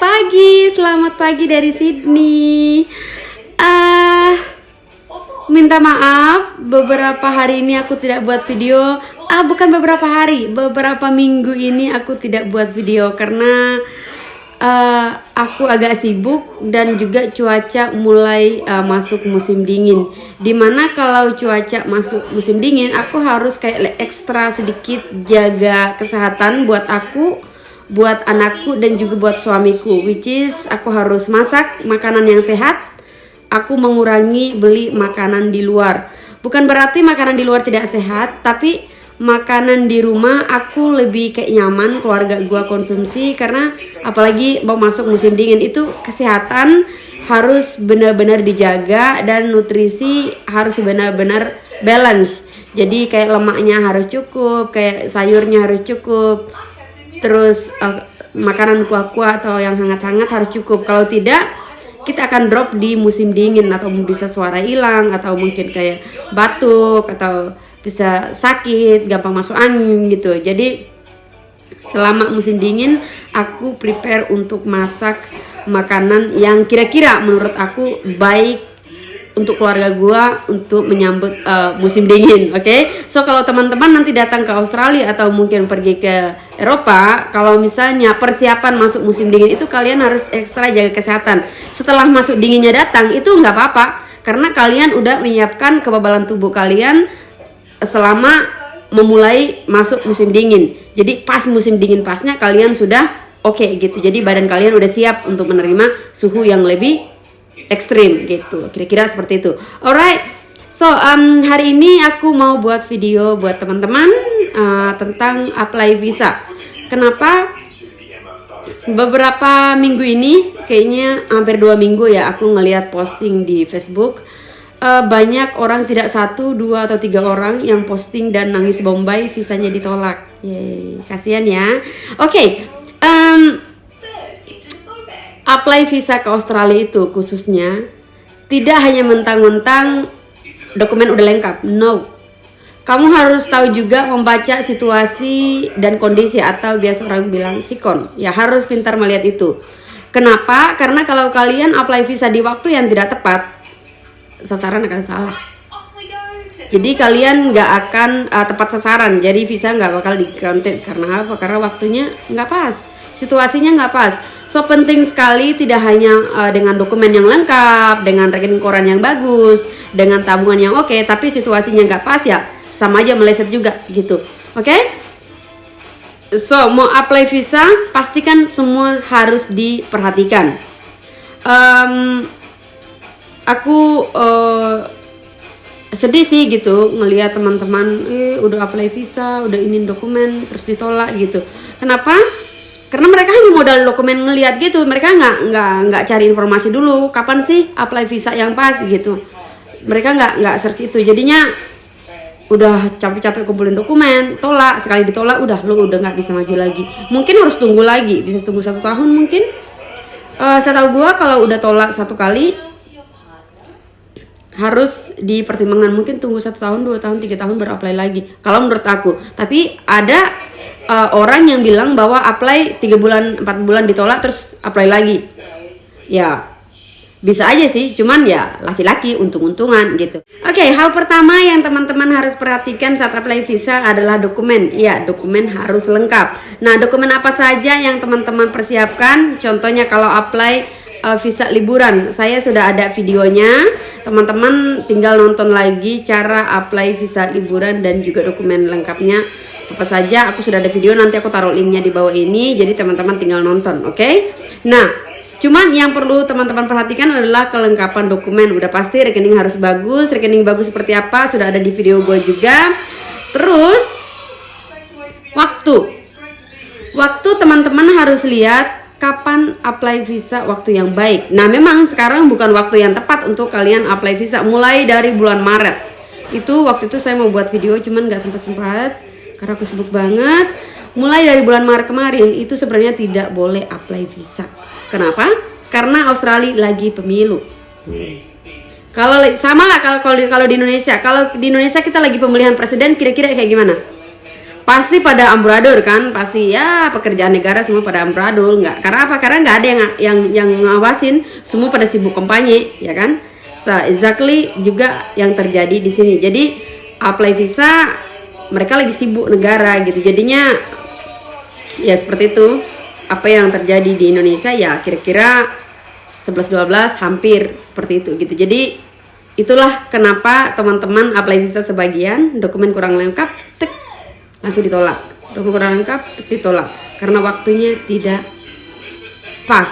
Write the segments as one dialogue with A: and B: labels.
A: selamat pagi dari Sydney. Minta maaf, beberapa hari ini aku tidak buat video. Bukan beberapa hari, beberapa minggu ini aku tidak buat video karena aku agak sibuk dan juga cuaca mulai masuk musim dingin. Dimana kalau cuaca masuk musim dingin, aku harus kayak ekstra sedikit jaga kesehatan buat aku, buat anakku dan juga buat suamiku, which is aku harus masak makanan yang sehat. Aku mengurangi beli makanan di luar. Bukan berarti makanan di luar tidak sehat, tapi makanan di rumah aku lebih kayak nyaman keluarga gua konsumsi, karena apalagi mau masuk musim dingin itu kesehatan harus benar-benar dijaga dan nutrisi harus benar-benar balance. Jadi kayak lemaknya harus cukup, kayak sayurnya harus cukup. Terus makanan kuah-kuah atau yang hangat-hangat harus cukup. Kalau tidak, kita akan drop di musim dingin, atau bisa suara hilang, atau mungkin kayak batuk, atau bisa sakit, gampang masuk angin gitu. Jadi selama musim dingin aku prepare untuk masak makanan yang kira-kira menurut aku baik untuk keluarga gua untuk menyambut musim dingin, oke? So kalau teman-teman nanti datang ke Australia atau mungkin pergi ke Eropa, kalau misalnya persiapan masuk musim dingin itu kalian harus ekstra jaga kesehatan. Setelah masuk dinginnya datang itu nggak apa-apa, karena kalian udah menyiapkan kekebalan tubuh kalian selama memulai masuk musim dingin. Jadi pas musim dingin pasnya kalian sudah oke gitu. Jadi badan kalian udah siap untuk menerima suhu yang lebih ekstrim gitu, kira-kira seperti itu. Alright, so hari ini aku mau buat video buat teman-teman tentang apply visa. Kenapa? Beberapa minggu ini, kayaknya hampir 2 minggu ya, aku ngelihat posting di Facebook. Banyak orang, tidak 1, 2, atau 3 orang yang posting dan nangis bombay visanya ditolak. Yeay, kasihan ya. Oke, apply visa ke Australia itu khususnya tidak hanya mentang-mentang dokumen udah lengkap, no. Kamu harus tahu juga membaca situasi dan kondisi, atau biasa orang bilang sikon. Ya harus pintar melihat itu. Kenapa? Karena kalau kalian apply visa di waktu yang tidak tepat, sasaran akan salah. Jadi kalian nggak akan tepat sasaran, jadi visa nggak bakal di-granted. Karena apa? Karena waktunya nggak pas, situasinya nggak pas. So penting sekali, tidak hanya dengan dokumen yang lengkap, dengan rekening koran yang bagus, dengan tabungan yang oke, tapi situasinya nggak pas ya sama aja meleset juga gitu. Oke? So mau apply visa, pastikan semua harus diperhatikan. Aku sedih sih gitu ngelihat teman-teman udah apply visa, udah ini dokumen terus ditolak gitu. Kenapa? Karena mereka hanya modal dokumen ngelihat gitu, mereka nggak cari informasi dulu kapan sih apply visa yang pas gitu. Mereka nggak search itu, jadinya udah capek-capek kumpulin dokumen, tolak, sekali ditolak udah nggak bisa maju lagi. Mungkin harus tunggu lagi, bisa tunggu 1 tahun mungkin. Saya tahu gua kalau udah tolak 1 kali harus dipertimbangkan, mungkin tunggu 1 tahun, 2 tahun, 3 tahun baru apply lagi. Kalau menurut aku, tapi ada orang yang bilang bahwa apply 3 bulan 4 bulan ditolak terus apply lagi. Ya bisa aja sih, cuman ya laki-laki untung-untungan gitu. Oke, hal pertama yang teman-teman harus perhatikan saat apply visa adalah dokumen. Ya, dokumen harus lengkap. Nah, dokumen apa saja yang teman-teman persiapkan? Contohnya kalau apply visa liburan, saya sudah ada videonya. Teman-teman tinggal nonton lagi cara apply visa liburan dan juga dokumen lengkapnya apa saja. Aku sudah ada video, nanti aku taruh linknya di bawah ini, jadi teman-teman tinggal nonton, oke? Nah, cuman yang perlu teman-teman perhatikan adalah kelengkapan dokumen. Udah pasti rekening harus bagus. Rekening bagus seperti apa sudah ada di video gue juga. Terus waktu teman-teman harus lihat kapan apply visa, waktu yang baik. Nah, memang sekarang bukan waktu yang tepat untuk kalian apply visa. Mulai dari bulan Maret itu, waktu itu saya mau buat video cuman nggak sempat karena aku sibuk banget. Mulai dari bulan Maret kemarin itu sebenarnya tidak boleh apply visa. Kenapa? Karena Australia lagi pemilu. Kalau sama lah kalau di Indonesia. Kalau di Indonesia kita lagi pemilihan presiden, kira-kira kayak gimana? pasti pada amburadul kan, pasti ya pekerjaan negara semua pada amburadul. Nggak, karena apa? Karena nggak ada yang ngawasin, semua pada sibuk kampanye, ya kan? So, exactly juga yang terjadi di sini. Jadi apply visa mereka lagi sibuk negara gitu, jadinya ya seperti itu. Apa yang terjadi di Indonesia ya kira-kira 11-12 hampir seperti itu gitu. Jadi itulah kenapa teman-teman apply visa sebagian dokumen kurang lengkap, tek, langsung ditolak. Dokumen kurang lengkap, tek, ditolak karena waktunya tidak pas.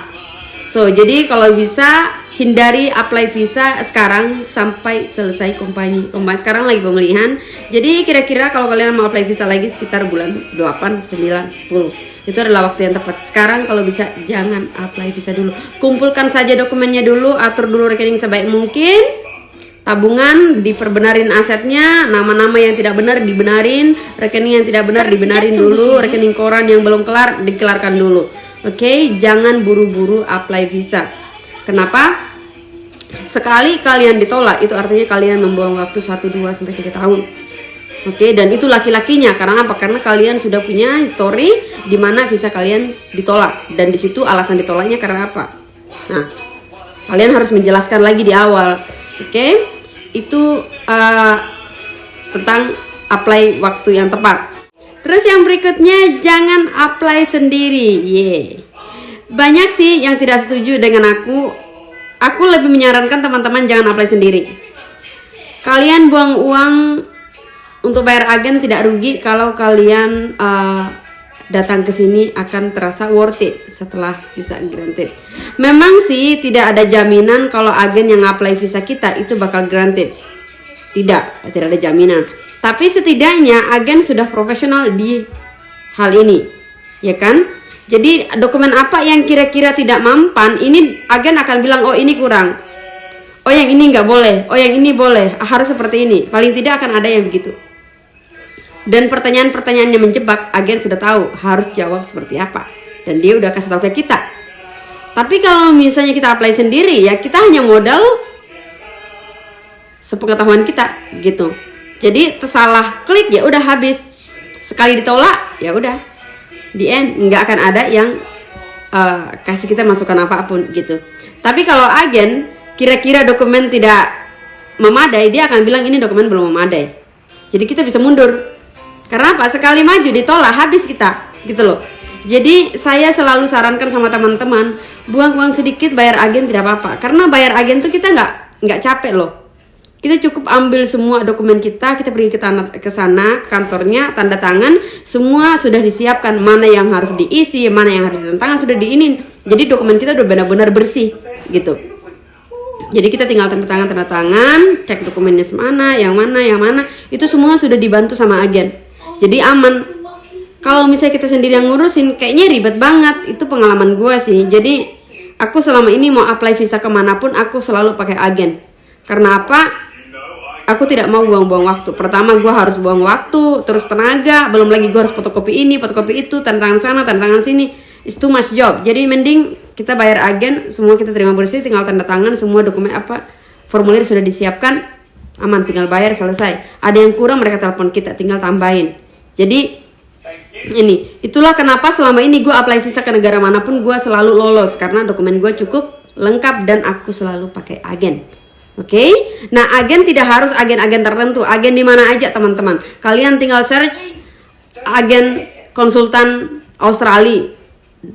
A: So jadi kalau bisa hindari apply visa sekarang sampai selesai kampanye. Sekarang lagi pemilihan. Jadi kira-kira kalau kalian mau apply visa lagi sekitar bulan 8, 9, 10. Itu adalah waktu yang tepat. Sekarang kalau bisa jangan apply visa dulu. Kumpulkan saja dokumennya dulu, atur dulu rekening sebaik mungkin. Tabungan diperbenarin asetnya, nama-nama yang tidak benar dibenarin, rekening yang tidak benar dibenarin dulu, rekening koran yang belum kelar dikelarkan dulu. Oke, jangan buru-buru apply visa. Kenapa? Sekali kalian ditolak itu artinya kalian membuang waktu 1, 2 sampai 3 tahun. Oke, dan itu laki-lakinya. Karena apa? Karena kalian sudah punya history di mana visa kalian ditolak, dan di situ alasan ditolaknya karena apa? Nah, kalian harus menjelaskan lagi di awal. Oke, itu tentang apply waktu yang tepat. Terus yang berikutnya, jangan apply sendiri. Banyak sih yang tidak setuju dengan aku. Aku lebih menyarankan teman-teman jangan apply sendiri. Kalian buang uang untuk bayar agen tidak rugi kalau kalian datang ke sini akan terasa worth it setelah visa granted. Memang sih tidak ada jaminan kalau agen yang apply visa kita itu bakal granted. Tidak ada jaminan. Tapi setidaknya agen sudah profesional di hal ini, ya kan? Jadi dokumen apa yang kira-kira tidak mempan, ini agen akan bilang oh ini kurang, oh yang ini nggak boleh, oh yang ini boleh, harus seperti ini. Paling tidak akan ada yang begitu. Dan pertanyaan-pertanyaan yang menjebak, agen sudah tahu harus jawab seperti apa, dan dia udah kasih tahu ke kita. Tapi kalau misalnya kita apply sendiri, ya kita hanya modal sepengetahuan kita gitu. Jadi tersalah klik ya udah habis. Sekali ditolak ya udah, di end nggak akan ada yang kasih kita masukan apapun gitu. Tapi kalau agen kira-kira dokumen tidak memadai, dia akan bilang ini dokumen belum memadai. Jadi kita bisa mundur. Karena apa? Sekali maju ditolak habis kita, gitu loh. Jadi saya selalu sarankan sama teman-teman, buang uang sedikit bayar agen tidak apa-apa. Karena bayar agen tuh kita nggak capek loh. Kita cukup ambil semua dokumen kita pergi ke sana kantornya, tanda tangan, semua sudah disiapkan. Mana yang harus diisi, mana yang harus ditanda tangan sudah diinin. Jadi dokumen kita udah benar-benar bersih, gitu. Jadi kita tinggal tanda tangan, cek dokumennya semana, yang mana, itu semua sudah dibantu sama agen. Jadi aman. Kalau misalnya kita sendiri yang ngurusin, kayaknya ribet banget. Itu pengalaman gue sih. Jadi aku selama ini mau apply visa kemanapun, aku selalu pakai agen. Karena apa? Aku tidak mau buang-buang waktu. Pertama gue harus buang waktu, terus tenaga, belum lagi gue harus fotokopi ini, fotokopi itu, tanda tangan sana, tanda tangan sini. It's too much job. Jadi mending kita bayar agen, semua kita terima bersih, tinggal tanda tangan, semua dokumen apa, formulir sudah disiapkan, aman, tinggal bayar, selesai. Ada yang kurang mereka telepon kita, tinggal tambahin. Jadi itulah kenapa selama ini gue apply visa ke negara manapun gue selalu lolos, karena dokumen gue cukup lengkap dan aku selalu pakai agen. Oke? Nah, agen tidak harus agen-agen tertentu, agen di mana aja teman-teman. Kalian tinggal search agen konsultan Australia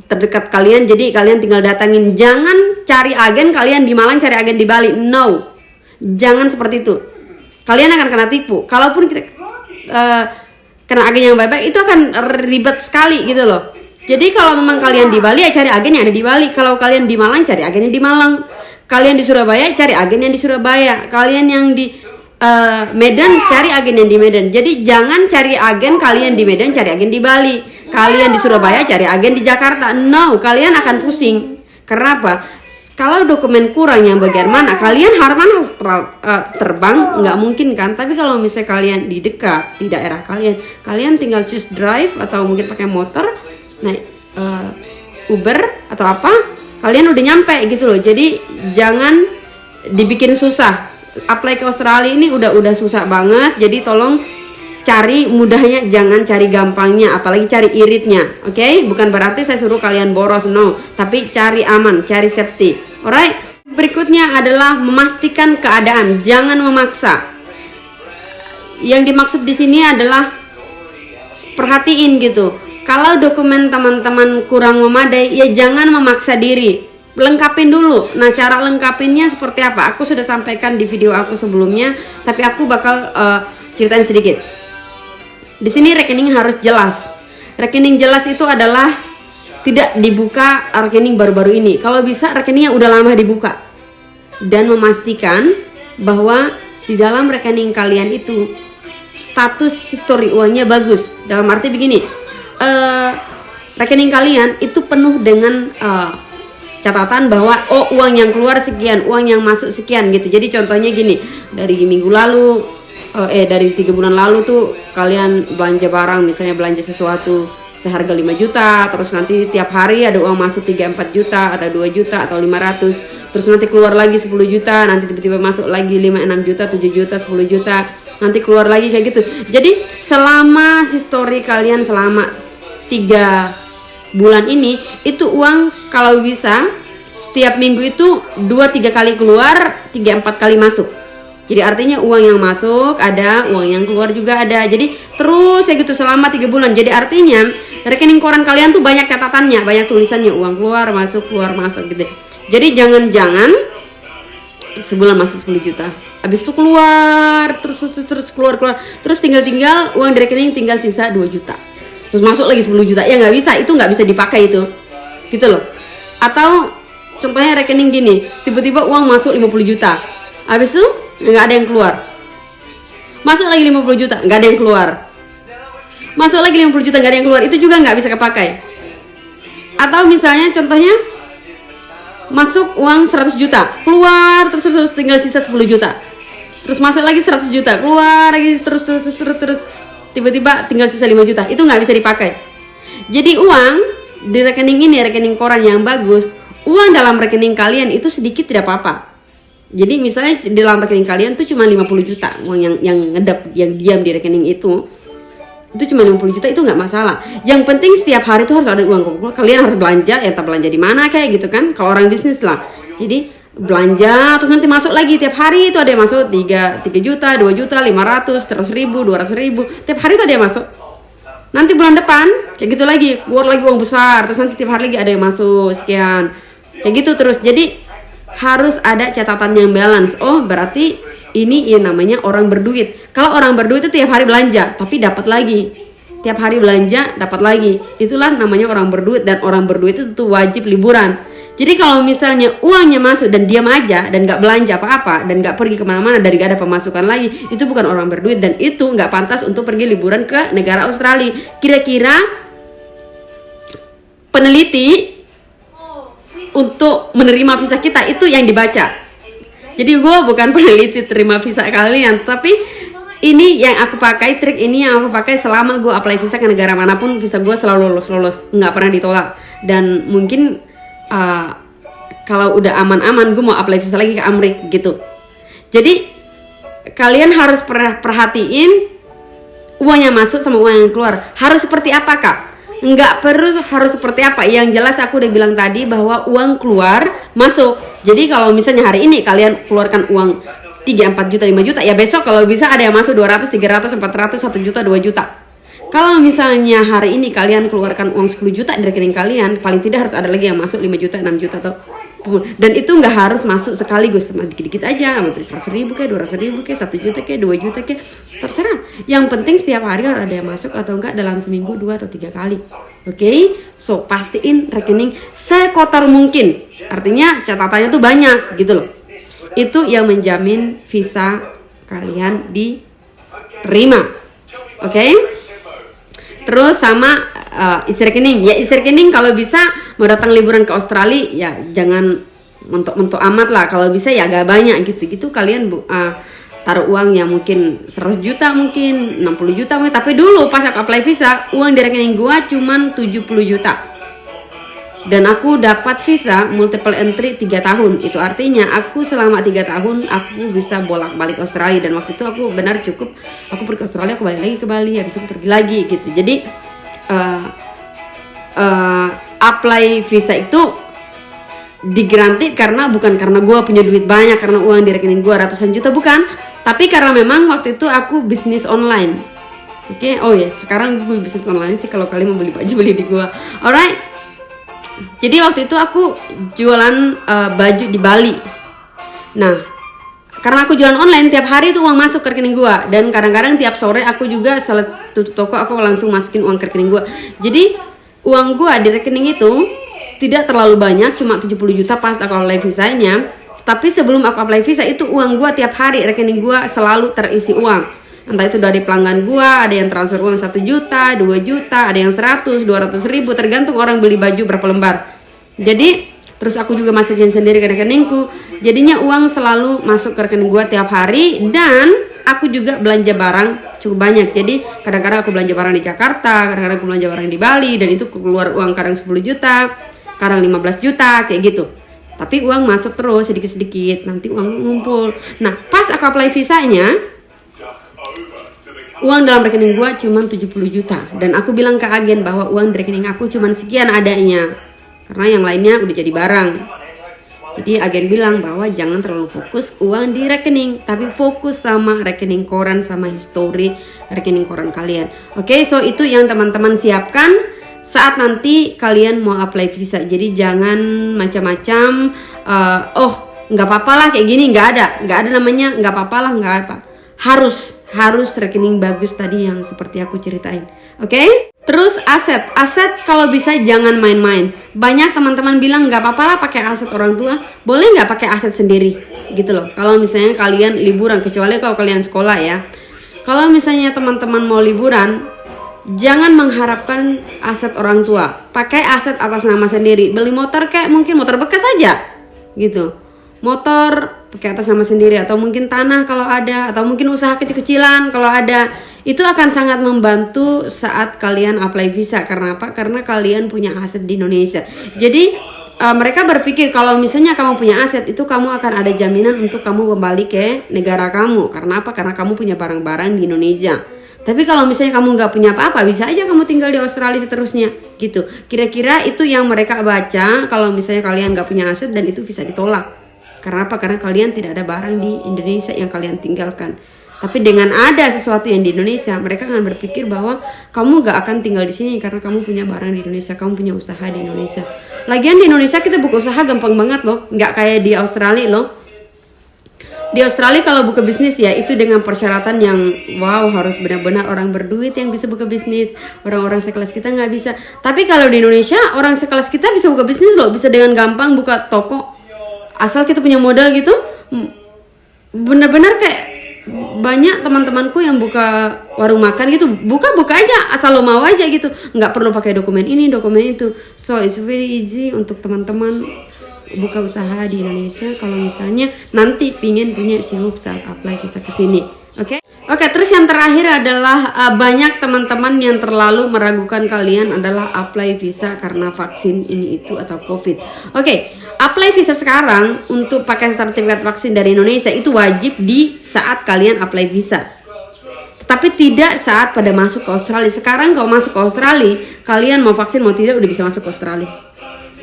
A: terdekat kalian, jadi kalian tinggal datangin. Jangan cari agen kalian di Malang, cari agen di Bali. No, jangan seperti itu. Kalian akan kena tipu. Kalaupun kita kena agen yang baik-baik, itu akan ribet sekali gitu loh. Jadi kalau memang kalian di Bali, ya cari agen yang ada di Bali. Kalau kalian di Malang, cari agen yang di Malang. Kalian di Surabaya, cari agen yang di Surabaya. Kalian yang di Medan, cari agen yang di Medan. Jadi jangan cari agen kalian di Medan, cari agen di Bali. Kalian di Surabaya, cari agen di Jakarta. No, kalian akan pusing. Karena apa? Kalau dokumen kurang yang bagian mana, kalian harus terbang, nggak mungkin kan. Tapi kalau misalnya kalian di dekat, di daerah kalian tinggal choose drive atau mungkin pakai motor, naik Uber atau apa, kalian udah nyampe gitu loh. Jadi jangan dibikin susah. Apply ke Australia ini udah susah banget. Jadi tolong cari mudahnya, jangan cari gampangnya, apalagi cari iritnya. Oke? Bukan berarti saya suruh kalian boros, no, tapi cari aman, cari safety. Alright? Berikutnya adalah memastikan keadaan, jangan memaksa. Yang dimaksud di sini adalah perhatiin gitu. Kalau dokumen teman-teman kurang memadai, ya jangan memaksa diri. Lengkapin dulu. Nah, cara lengkapinnya seperti apa? Aku sudah sampaikan di video aku sebelumnya, tapi aku bakal ceritain sedikit. Di sini rekening harus jelas. Rekening jelas itu adalah tidak dibuka rekening baru-baru ini. Kalau bisa rekening yang udah lama dibuka. Dan memastikan bahwa di dalam rekening kalian itu status histori uangnya bagus. Dalam arti begini, rekening kalian itu penuh dengan catatan bahwa oh, uang yang keluar sekian, uang yang masuk sekian gitu. Jadi contohnya gini, dari minggu lalu dari 3 bulan lalu tuh kalian belanja barang, misalnya belanja sesuatu seharga 5 juta, terus nanti tiap hari ada uang masuk 3-4 juta atau 2 juta atau 500, terus nanti keluar lagi 10 juta, nanti tiba-tiba masuk lagi 5-6 juta, 7 juta, 10 juta, nanti keluar lagi kayak gitu. Jadi selama histori kalian selama 3 bulan ini, itu uang kalau bisa setiap minggu itu 2-3 kali keluar, 3-4 kali masuk. Jadi artinya uang yang masuk ada, uang yang keluar juga ada. Jadi terus ya gitu selama 3 bulan. Jadi artinya rekening koran kalian tuh banyak catatannya, banyak tulisannya, uang keluar masuk gitu. Jadi jangan-jangan sebulan masuk 10 juta, habis itu keluar terus keluar, terus tinggal uang di rekening tinggal sisa 2 juta, terus masuk lagi 10 juta. Ya nggak bisa, itu nggak bisa dipakai itu, gitu loh. Atau contohnya rekening gini, tiba-tiba uang masuk 50 juta, habis itu nggak ada yang keluar, masuk lagi 50 juta, nggak ada yang keluar, masuk lagi 50 juta, nggak ada yang keluar, itu juga nggak bisa kepakai. Atau misalnya contohnya masuk uang 100 juta, keluar terus tinggal sisa 10 juta, terus masuk lagi 100 juta, keluar lagi terus tiba-tiba tinggal sisa 5 juta, itu nggak bisa dipakai. Jadi uang di rekening ini, rekening koran yang bagus, uang dalam rekening kalian itu sedikit tidak apa-apa. Jadi misalnya di dalam rekening kalian tuh cuma 50 juta uang yang ngedap, yang diam di rekening itu cuma 50 juta, itu nggak masalah. Yang penting setiap hari tuh harus ada uang. Kalian harus belanja, ya tak belanja di mana kayak gitu kan, kalau orang bisnis lah. Jadi belanja terus nanti masuk lagi tiap hari itu ada yang masuk 3 juta, 2 juta, 500, 100 ribu, 200 ribu, tiap hari itu ada yang masuk. Nanti bulan depan kayak gitu lagi, keluar lagi uang besar, terus nanti tiap hari lagi ada yang masuk sekian, kayak gitu terus. Jadi harus ada catatan yang balance. Oh berarti ini ya namanya orang berduit. Kalau orang berduit itu tiap hari belanja tapi dapat lagi, tiap hari belanja dapat lagi, itulah namanya orang berduit. Dan orang berduit itu tuh wajib liburan. Jadi kalau misalnya uangnya masuk dan diam aja dan nggak belanja apa-apa dan nggak pergi kemana-mana dan nggak ada pemasukan lagi, itu bukan orang berduit dan itu nggak pantas untuk pergi liburan ke negara Australia. Kira-kira peneliti untuk menerima visa kita itu yang dibaca. Jadi gue bukan peneliti terima visa kalian, tapi ini yang aku pakai, trik ini yang aku pakai selama gue apply visa ke negara manapun, visa gue selalu lolos, nggak pernah ditolak. Dan mungkin kalau udah aman-aman gue mau apply visa lagi ke Amerika gitu. Jadi kalian harus perhatiin uang yang masuk sama uang yang keluar harus seperti apa kak. Nggak perlu harus seperti apa, yang jelas aku udah bilang tadi bahwa uang keluar masuk. Jadi kalau misalnya hari ini kalian keluarkan uang 3-4 juta, 5 juta, ya besok kalau bisa ada yang masuk 200, 300, 400, 1 juta, 2 juta. Kalau misalnya hari ini kalian keluarkan uang 10 juta di rekening kalian, paling tidak harus ada lagi yang masuk 5 juta, 6 juta atau dan itu nggak harus masuk sekaligus, sama dikit-dikit aja, 100 ribu kayak, 200 ribu kayak, 1 juta kayak, 2 juta kayak, terserah. Yang penting setiap hari harus ada yang masuk atau enggak dalam seminggu 2 atau 3 kali. Oke? So pastiin rekening sekotor mungkin. Artinya catatannya tuh banyak gitu loh. Itu yang menjamin visa kalian diterima. Oke? Terus sama isi rekening. Ya isi rekening kalau bisa mau datang liburan ke Australia ya jangan mentok-mentok amat lah. Kalau bisa ya agak banyak gitu-gitu kalian taruh uang yang mungkin 100 juta, mungkin 60 juta mungkin. Tapi dulu pas aku apply visa, uang di rekening gua cuman 70 juta. Dan aku dapat visa multiple entry 3 tahun. Itu artinya aku selama 3 tahun aku bisa bolak-balik Australia. Dan waktu itu aku benar cukup, aku pergi ke Australia, aku balik lagi ke Bali, habis itu pergi lagi gitu. Jadi apply visa itu digranti karena bukan karena gue punya duit banyak, karena uang di rekening gue ratusan juta, bukan. Tapi karena memang waktu itu aku bisnis online. Oke, oh ya, sekarang gue bisnis online sih kalau kalian mau beli baju, beli di gue. Alright. Jadi waktu itu aku jualan baju di Bali. Nah, karena aku jualan online, tiap hari itu uang masuk ke rekening gua. Dan kadang-kadang tiap sore aku juga salah tutup toko, aku langsung masukin uang ke rekening gua. Jadi uang gua di rekening itu tidak terlalu banyak, cuma 70 juta pas aku apply visanya. Tapi sebelum aku apply visa itu uang gua tiap hari rekening gua selalu terisi uang. Entah itu dari pelanggan gua, ada yang transfer uang 1 juta, 2 juta, ada yang 100, 200 ribu, tergantung orang beli baju berapa lembar. Jadi terus aku juga masukin sendiri ke rekeningku. Jadinya uang selalu masuk ke rekening gua tiap hari. Dan aku juga belanja barang cukup banyak. Jadi kadang-kadang aku belanja barang di Jakarta, kadang-kadang aku belanja barang di Bali, dan itu keluar uang kadang 10 juta, kadang 15 juta, kayak gitu. Tapi uang masuk terus sedikit-sedikit, nanti uang ngumpul. Nah, pas aku apply visanya, uang dalam rekening gua cuma 70 juta. Dan aku bilang ke agen bahwa uang di rekening aku cuma sekian adanya, karena yang lainnya udah jadi barang. Jadi agen bilang bahwa jangan terlalu fokus uang di rekening, tapi fokus sama rekening koran, sama history rekening koran kalian. Oke, so itu yang teman-teman siapkan saat nanti kalian mau apply visa. Jadi jangan macam-macam, oh nggak apa-apa lah kayak gini, nggak ada namanya nggak apa-apa lah, nggak apa. Harus rekening bagus tadi yang seperti aku ceritain. Oke? Terus aset kalau bisa jangan main-main. Banyak teman-teman bilang nggak apa-apa lah pakai aset orang tua, boleh nggak pakai aset sendiri gitu loh. Kalau misalnya kalian liburan, kecuali kalau kalian sekolah ya. Kalau misalnya teman-teman mau liburan, jangan mengharapkan aset orang tua. Pakai aset atas nama sendiri. Beli motor kayak mungkin motor bekas aja gitu. Motor pakai atas nama sendiri, atau mungkin tanah kalau ada, atau mungkin usaha kecil-kecilan kalau ada. Itu akan sangat membantu saat kalian apply visa. Karena apa? Karena kalian punya aset di Indonesia. Jadi mereka berpikir kalau misalnya kamu punya aset, itu kamu akan ada jaminan untuk kamu kembali ke negara kamu. Karena apa? Karena kamu punya barang-barang di Indonesia. Tapi kalau misalnya kamu nggak punya apa-apa, bisa aja kamu tinggal di Australia seterusnya gitu. Kira-kira itu yang mereka baca kalau misalnya kalian nggak punya aset dan itu bisa ditolak. Karena apa? Karena kalian tidak ada barang di Indonesia yang kalian tinggalkan. Tapi dengan ada sesuatu yang di Indonesia, mereka akan berpikir bahwa kamu gak akan tinggal di sini karena kamu punya barang di Indonesia, kamu punya usaha di Indonesia. Lagian di Indonesia kita buka usaha gampang banget loh, nggak kayak di Australia loh. Di Australia kalau buka bisnis ya itu dengan persyaratan yang wow, harus benar-benar orang berduit yang bisa buka bisnis. Orang-orang sekelas kita nggak bisa. Tapi kalau di Indonesia orang sekelas kita bisa buka bisnis loh, bisa dengan gampang buka toko. Asal kita punya modal gitu. Benar-benar kayak banyak teman-temanku yang buka warung makan gitu, buka aja asal lo mau aja gitu, nggak perlu pakai dokumen ini dokumen itu. So it's very easy untuk teman-teman buka usaha di Indonesia kalau misalnya nanti pingin punya sirup saat apply visa ke sini. Oke, terus yang terakhir adalah banyak teman-teman yang terlalu meragukan kalian adalah apply visa karena vaksin ini itu atau COVID. Oke, apply visa sekarang untuk pakai sertifikat vaksin dari Indonesia itu wajib di saat kalian apply visa. Tapi tidak saat pada masuk ke Australia. Sekarang kalau masuk ke Australia, kalian mau vaksin mau tidak udah bisa masuk ke Australia.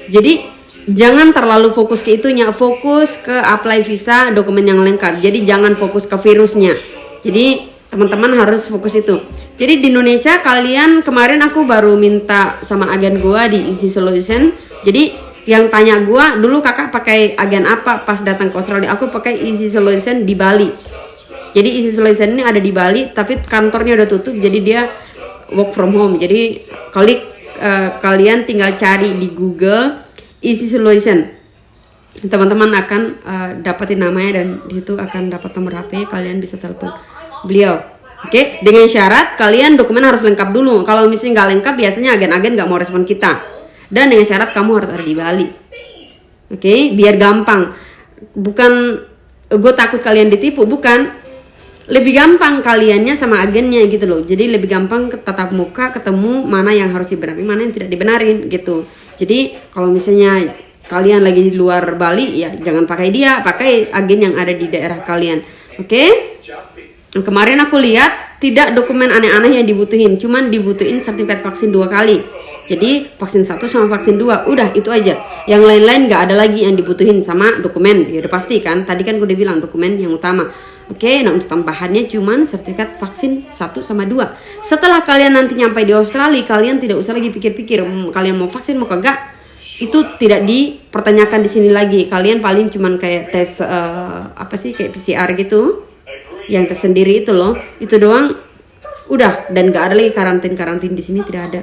A: Jadi jangan terlalu fokus ke itunya, fokus ke apply visa dokumen yang lengkap. Jadi jangan fokus ke virusnya. Jadi teman-teman harus fokus itu. Jadi di Indonesia kalian, kemarin aku baru minta sama agen gua di Easy Solution. Jadi yang tanya gua dulu kakak pakai agen apa pas datang ke Australia, aku pakai Easy Solution di Bali. Jadi Easy Solution ini ada di Bali tapi kantornya udah tutup, jadi dia work from home. Jadi kalian tinggal cari di Google Easy Solution, teman-teman akan dapatin namanya dan di situ akan dapat nomor HP, kalian bisa telepon beliau. Oke, dengan syarat kalian dokumen harus lengkap dulu. Kalau misalnya nggak lengkap, biasanya agen-agen nggak mau respon kita. Dan dengan syarat kamu harus ada di Bali. Oke, biar gampang. Bukan gue takut kalian ditipu, bukan. Lebih gampang kaliannya sama agennya gitu loh. Jadi lebih gampang tatap muka, ketemu mana yang harus dibenarin, mana yang tidak dibenarin gitu. Jadi kalau misalnya kalian lagi di luar Bali, ya jangan pakai dia, pakai agen yang ada di daerah kalian. Oke? Kemarin aku lihat tidak dokumen aneh-aneh yang dibutuhin, cuman dibutuhin sertifikat vaksin 2 kali. Jadi vaksin 1 sama vaksin 2, udah itu aja. Yang lain-lain nggak ada lagi yang dibutuhin sama dokumen. Ya udah pasti kan, tadi kan gue udah bilang dokumen yang utama. Oke, nah untuk tambahannya cuman sertifikat vaksin 1 sama 2. Setelah kalian nanti nyampe di Australia, kalian tidak usah lagi pikir-pikir kalian mau vaksin mau kagak. Itu tidak dipertanyakan di sini lagi. Kalian paling cuman kayak tes kayak PCR gitu. Yang tersendiri itu loh, itu doang udah, dan gak ada lagi karantin di sini, tidak ada.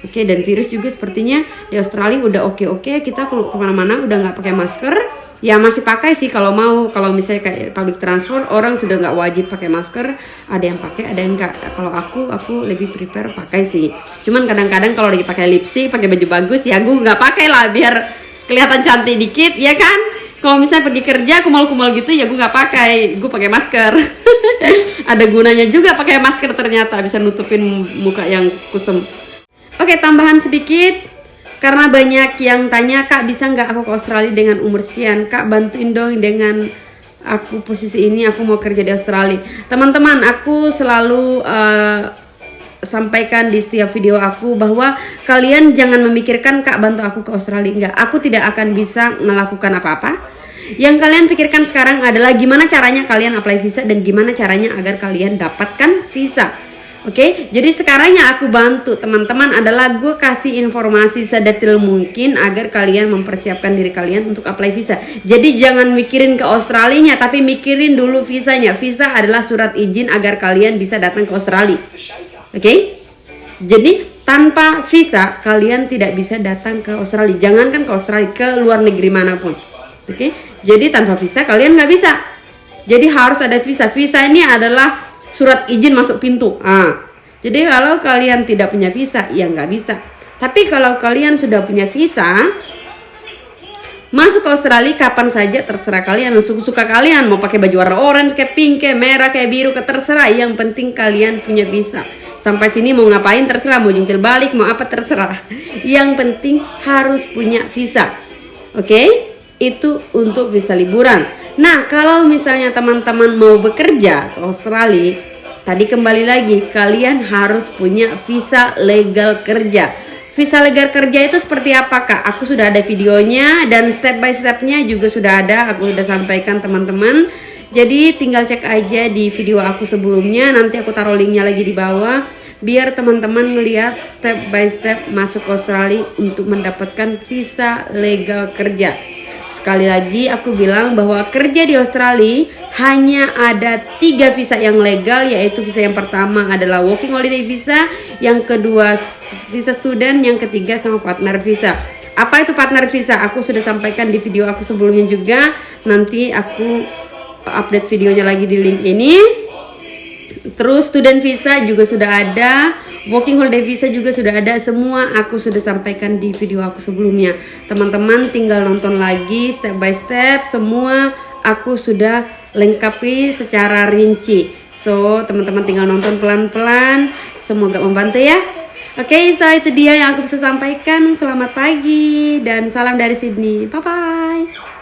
A: Oke, dan virus juga sepertinya di Australia udah oke, kita kalau kemana-mana udah nggak pakai masker. Ya masih pakai sih kalau mau, kalau misalnya kayak public transport orang sudah nggak wajib pakai masker, ada yang pakai ada yang enggak. Kalau aku lebih prepare pakai sih, cuman kadang-kadang kalau lagi pakai lipstick, pakai baju bagus ya gue nggak pakai lah biar kelihatan cantik dikit ya kan. Kalau misalnya pergi kerja kumal-kumal gitu ya gue nggak pakai, gue pakai masker. Ada gunanya juga pakai masker, ternyata bisa nutupin muka yang kusem. Oke, tambahan sedikit karena banyak yang tanya, Kak bisa nggak aku ke Australia dengan umur sekian? Kak bantuin dong dengan aku posisi ini, aku mau kerja di Australia. Teman-teman, aku selalu sampaikan di setiap video aku bahwa kalian jangan memikirkan Kak bantu aku ke Australia. Enggak, aku tidak akan bisa melakukan apa-apa. Yang kalian pikirkan sekarang adalah gimana caranya kalian apply visa dan gimana caranya agar kalian dapatkan visa. Oke, jadi sekarang yang aku bantu teman-teman adalah gue kasih informasi sedetail mungkin agar kalian mempersiapkan diri kalian untuk apply visa. Jadi jangan mikirin ke Australia, tapi mikirin dulu visanya. Visa adalah surat izin agar kalian bisa datang ke Australia. Oke, jadi tanpa visa kalian tidak bisa datang ke Australia. Jangankan ke Australia, ke luar negeri manapun. Oke, jadi tanpa visa kalian nggak bisa. Jadi harus ada visa. Visa ini adalah surat izin masuk pintu. Jadi kalau kalian tidak punya visa, ya nggak bisa. Tapi kalau kalian sudah punya visa, masuk ke Australia kapan saja terserah kalian, suka kalian mau pakai baju warna orange, kayak pink, kayak merah, kayak biru, terserah. Yang penting kalian punya visa. Sampai sini mau ngapain terserah, mau jungkir balik, mau apa terserah. Yang penting harus punya visa. Oke? Itu untuk visa liburan. Nah, kalau misalnya teman-teman mau bekerja ke Australia, tadi kembali lagi, kalian harus punya visa legal kerja. Visa legal kerja itu seperti apa, Kak? Aku sudah ada videonya dan step by stepnya juga sudah ada. Aku sudah sampaikan teman-teman. Jadi tinggal cek aja di video aku sebelumnya. Nanti aku taruh linknya lagi di bawah. Biar teman-teman ngeliat step by step masuk ke Australia untuk mendapatkan visa legal kerja. Sekali lagi aku bilang bahwa kerja di Australia hanya ada 3 visa yang legal, yaitu visa yang pertama adalah working holiday visa, yang kedua visa student, yang ketiga sama partner visa. Apa itu partner visa? Aku sudah sampaikan di video aku sebelumnya juga. Nanti aku update videonya lagi di link ini. Terus student visa juga sudah ada, working holiday visa juga sudah ada, semua aku sudah sampaikan di video aku sebelumnya. Teman-teman tinggal nonton lagi step by step, semua aku sudah lengkapi secara rinci. So teman-teman tinggal nonton pelan-pelan, semoga membantu ya. Oke, so itu dia yang aku bisa sampaikan. Selamat pagi dan salam dari Sydney. Bye bye.